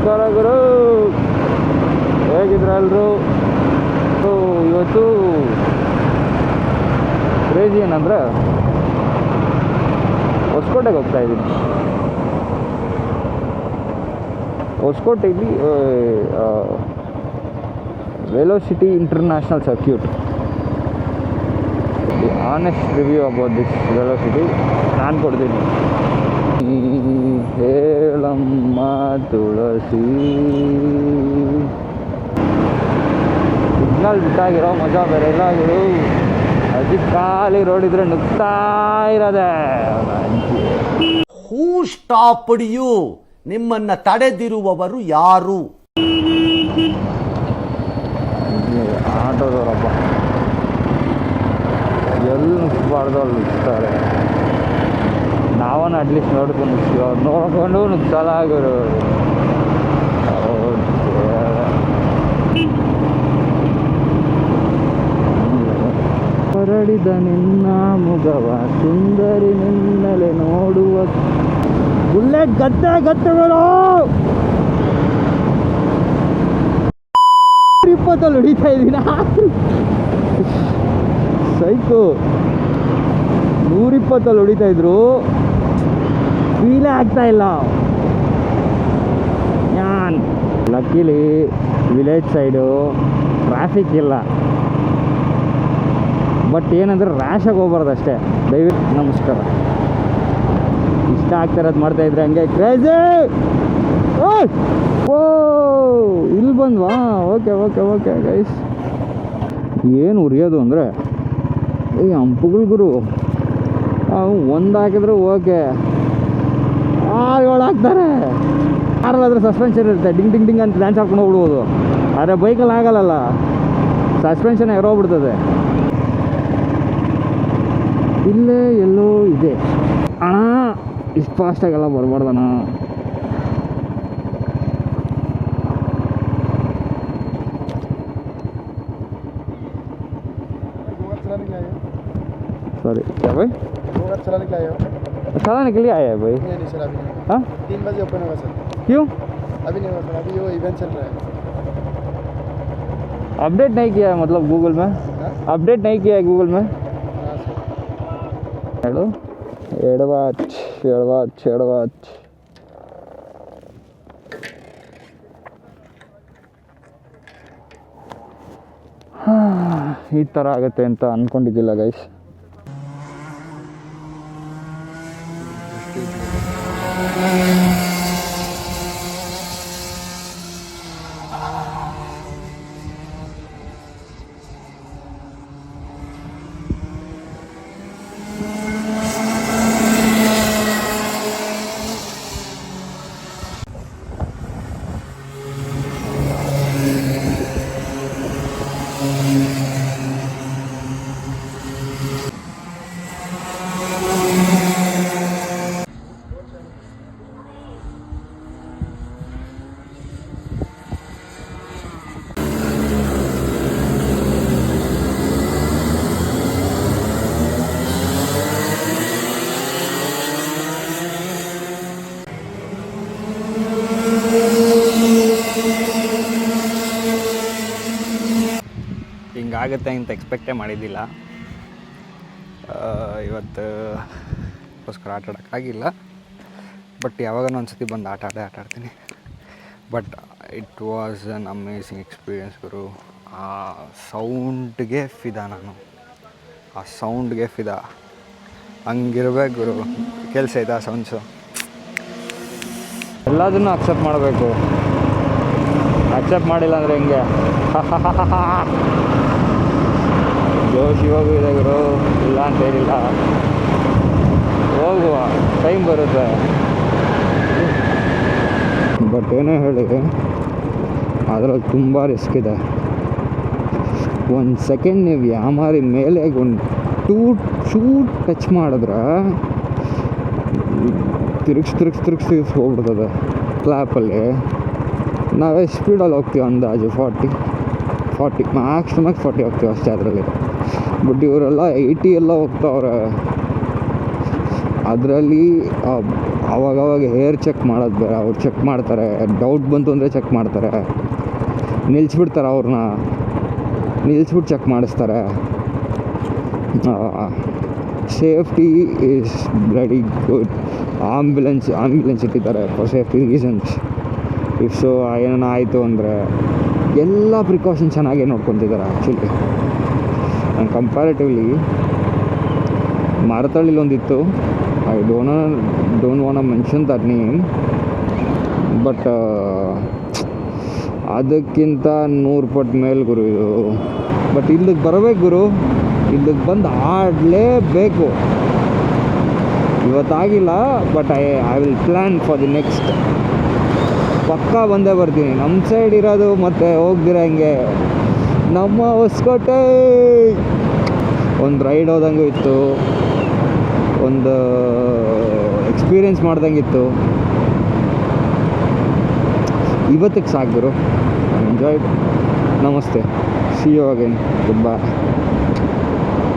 ನಮಸ್ಕಾರ ಗುರು, ಹೇಗಿದ್ರ ಎಲ್ಲರೂ? ಇವತ್ತು ಕ್ರೇಜಿ ಏನಂದರೆ ಹೊಸಕೋಟೆಗೆ ಹೋಗ್ತಾ ಇದ್ದೀನಿ. ಹೊಸಕೋಟೆಯಲ್ಲಿ velocity international circuit. The honest review about this velocity ನಾನು ಕೊಡ್ತೀನಿ. ಹೇಳಮ್ಮ ತುಳಸಿ, ಸಿಗ್ನಲ್ ಬಿಟ್ಟಾಗಿರೋ ಮಜಾ ಬೇರೆ ಇಲ್ಲ ಗುರು. ಅತಿ ಖಾಲಿ ರೋಡ್ ಇದ್ರೆ ನುಗ್ತಾ ಇರೋದೆ. ಹೂ ಸ್ಟಾಪ್ಡ್ ಯು? ನಿಮ್ಮನ್ನ ತಡೆದಿರುವವರು ಯಾರು? ಆಟೋದವರಪ್ಪ, ಎಲ್ಲಿ ನುಗ್ಗಬಾರ್ದು ಅಲ್ಲಿ ನುಗ್ತಾರೆ. ನಾವನ್ನ ಅಟ್ಲೀಸ್ಟ್ ನೋಡ್ಕೊಂಡು ನುಗ್ತೀವಿ, ಅವ್ರು ನೋಡ್ಕೊಂಡು ನುಗ್ಸಲ್ಲ ಗುರು. ಹೊರಡಿದ ನಿನ್ನ ಮುಗವ ಸುಂದರಿ ನಿನ್ನಲೆ ನೋಡುವ ಬುಲೆಟ್ ಗದ್ದೆಗಳು 20 ಹೊಡಿತಾ ಇದ್ದೀನ. ಸೈಕು 120 ಹೊಡಿತಾ ಇದ್ರು, ಫೀಲೇ ಆಗ್ತಾ ಇಲ್ಲ. ಯಾನ್ ಲಕ್ಕಿಲಿ ವಿಲೇಜ್ ಸೈಡು ಟ್ರಾಫಿಕ್ ಇಲ್ಲ. ಬಟ್ ಏನಂದ್ರೆ ರ್ಯಾಶಾಗಿ ಹೋಗ್ಬಾರ್ದು ಅಷ್ಟೇ. ದಯವಿಟ್ಟು ನಮಸ್ಕಾರ. ಇಷ್ಟ ಆಗ್ತಿರೋದು ಮಾಡ್ತಾಯಿದ್ರೆ ಹಂಗೆ ಕ್ರೇಜಿ. ಓ ಇಲ್ಲಿ ಬಂದ್ವಾ? Okay okay okay guys. ಏನು ಉರಿಯೋದು ಅಂದರೆ ಈ ಹಂಪುಗಳು ಗುರು, ಒಂದು ಹಾಕಿದ್ರೆ ಓಕೆ, 6-7 ಹಾಕ್ತಾರೆ. ಕಾರಲ್ಲಾದರೆ ಸಸ್ಪೆನ್ಷನ್ ಇರುತ್ತೆ, ಡಿಂಗ್ ಡಿಂಗ್ ಡಿಂಗ್ ಅಂತ ಡ್ಯಾನ್ಸ್ ಹಾಕ್ಕೊಂಡು ಹೋಗ್ಬಿಡ್ಬೋದು. ಆದರೆ ಬೈಕಲ್ಲಿ ಆಗಲ್ಲ, ಸಸ್ಪೆನ್ಷನ್ ಎರೋಗ್ಬಿಡ್ತದೆ. ಇಲ್ಲೇ ಎಲ್ಲೋ ಇದೆ ಅಣ್ಣ, ಇಷ್ಟು ಫಾಸ್ಟಾಗೆಲ್ಲ ಬರಬಾರ್ದಣ್ಣ. सॉरी क्या भाई? चला निकला है। चला निकल आया है भाई। नहीं सर, अभी नहीं। हाँ 3 बजे ओपन होगा सर। क्यों? अभी नहीं होगा सर, अभी वो इवेंट चल रहा है। अपडेट नहीं किया है मतलब गूगल में? अपडेट नहीं किया है गूगल में? हाँ सर। हेलो एडवाच एडवाच एडवाच ಈ ಥರ ಆಗುತ್ತೆ ಅಂತ ಅಂದ್ಕೊಂಡಿದ್ದಿಲ್ಲ ಗೈಸ್. ಹಿಂಗಾಗುತ್ತೆ ಅಂತ ಎಕ್ಸ್ಪೆಕ್ಟೇ ಮಾಡಿದ್ದಿಲ್ಲ. ಇವತ್ತುಗೋಸ್ಕರ ಆಟ ಆಡೋಕ್ಕಾಗಿಲ್ಲ. ಬಟ್ ಯಾವಾಗನೂ ಒಂದ್ಸತಿ ಬಂದು ಆಟ ಆಡ್ತೀನಿ. But it was an amazing experience ಗುರು. ಆ ಸೌಂಡ್ಗೆ ಫಿದಾ ನಾನು, ಆ ಸೌಂಡ್ಗೆ ಫಿದಾ. ಹಂಗಿರ್ಬೇಕು ಗುರು. ಕೆಲಸ ಆಯ್ತಾ ಸೌಂಡ್ಸು? ಎಲ್ಲದನ್ನು ಅಕ್ಸೆಪ್ಟ್ ಮಾಡಬೇಕು. ಅಕ್ಸೆಪ್ಟ್ ಮಾಡಿಲ್ಲ ಅಂದರೆ ಹೆಂಗೆ? ಜೋಶ್ ಇವಾಗೂ ಇದೆ ಗುರು, ಇಲ್ಲ ಅಂತ ಹೇಳಿಲ್ಲ. ಹೋಗುವ ಟೈಮ್ ಬರುತ್ತೆ. ಬಟ್ ಏನೇ ಹೇಳಿ, ಅದರಲ್ಲಿ ತುಂಬ ರಿಸ್ಕ್ ಇದೆ. ಒಂದು ಸೆಕೆಂಡ್ ನೀವು ಯಾಮಾರಿ ಮೇಲೆ ಒಂದು ಚೂಟ್ ಟಚ್ ಮಾಡಿದ್ರೆ ತಿರುಗಿಸಿ ಹೋಗ್ಬಿಡ್ತದೆ ಕ್ಲಾಪಲ್ಲಿ. ನಾವೇ ಸ್ಪೀಡಲ್ಲಿ ಹೋಗ್ತೀವಿ, ಅಂದಾಜು 40 ಮ್ಯಾಕ್ಸ್ 40 ಹೋಗ್ತೀವಿ ಅಷ್ಟೇ ಅದರಲ್ಲಿ. ಬಟ್ ಇವರೆಲ್ಲ 80 ಎಲ್ಲ ಹೋಗ್ತಾವ್ರೆ. ಅದರಲ್ಲಿ ಅವಾಗವಾಗ ಹೇರ್ ಚೆಕ್ ಮಾಡೋದು ಬೇರೆ, ಅವ್ರು ಚೆಕ್ ಮಾಡ್ತಾರೆ. ಡೌಟ್ ಬಂತು ಅಂದರೆ ಚೆಕ್ ಮಾಡ್ತಾರೆ, ನಿಲ್ಲಿಸ್ಬಿಡ್ತಾರೆ ಅವ್ರನ್ನ, ನಿಲ್ಲಿಸ್ಬಿಟ್ಟು ಚೆಕ್ ಮಾಡಿಸ್ತಾರೆ. Safety is very good. Ambulance ಇಟ್ಟಿದ್ದಾರೆ for safety reasons. If so ಏನಾನ ಆಯಿತು ಅಂದರೆ ಎಲ್ಲ ಪ್ರಿಕಾಷನ್ ಚೆನ್ನಾಗೇ ನೋಡ್ಕೊತಿದ್ದಾರೆ ಆ್ಯಕ್ಚುಲಿ. ಆ್ಯಂಡ್ ಕಂಪ್ಯಾರಿಟಿವ್ಲಿ ಮಾರತಳ್ಳಿಲಿ ಒಂದಿತ್ತು, I don't want mention that name, but ಅದಕ್ಕಿಂತ 100 ಪಟ್ಟು ಮೇಲೆ ಗುರು ಇದು. ಬಟ್ ಇಲ್ಲಿಗೆ ಬರಬೇಕು ಗುರು, ಇಲ್ಲಿಗೆ ಬಂದು ಆಡಲೇಬೇಕು. ಇವತ್ತಾಗಿಲ್ಲ, but I will plan for the next. ಪಕ್ಕಾ ಬಂದೇ ಬರ್ತೀನಿ. ನಮ್ಮ ಸೈಡ್ ಇರೋದು ಮತ್ತು ಹೋಗ್ದಿರ ಹಂಗೆ ನಮ್ಮ ಹೊಸಕೋಟೆ. ಒಂದು ರೈಡ್ ಹೋದಂಗೂ ಇತ್ತು, ಒಂದು ಎಕ್ಸ್ಪೀರಿಯೆನ್ಸ್ ಮಾಡ್ದಂಗಿತ್ತು. ಇವತ್ತಿಗೆ ಸಾಕು ಗುರು. ಎಂಜಾಯ್. ನಮಸ್ತೆ. See you again. Good bye.